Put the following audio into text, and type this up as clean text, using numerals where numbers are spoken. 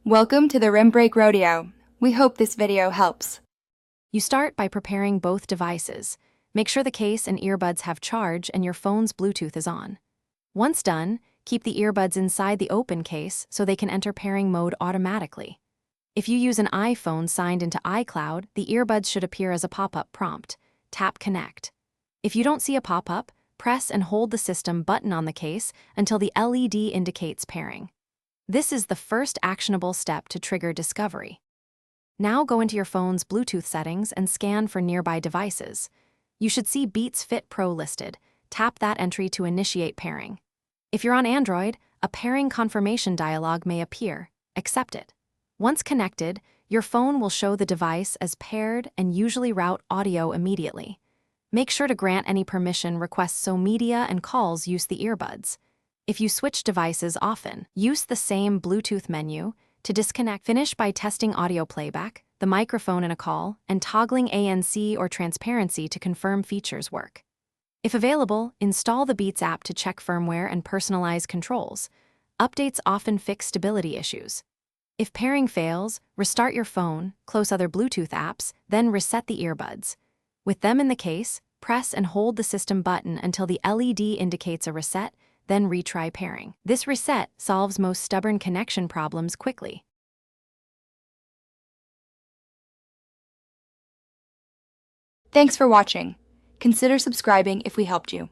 Welcome to the Rim Break Rodeo. We hope this video helps. You start by preparing both devices. Make sure the case and earbuds have charge and your phone's Bluetooth is on. Once done, keep the earbuds inside the open case so they can enter pairing mode automatically. If you use an iPhone signed into iCloud, the earbuds should appear as a pop-up prompt. Tap Connect. If you don't see a pop-up, press and hold the System button on the case until the LED indicates pairing. This is the first actionable step to trigger discovery. Now go into your phone's Bluetooth settings and scan for nearby devices. You should see Beats Fit Pro listed. Tap that entry to initiate pairing. If you're on Android, a pairing confirmation dialog may appear. Accept it. Once connected, your phone will show the device as paired and usually route audio immediately. Make sure to grant any permission requests so media and calls use the earbuds. If you switch devices often, use the same Bluetooth menu to disconnect. Finish by testing audio playback, the microphone in a call, and toggling ANC or transparency to confirm features work. If available, install the Beats app to check firmware and personalize controls. Updates often fix stability issues. If pairing fails, restart your phone, close other Bluetooth apps, then reset the earbuds. With them in the case, press and hold the System button until the LED indicates a reset, then retry pairing. This reset solves most stubborn connection problems quickly. Thanks for watching. Consider subscribing if we helped you.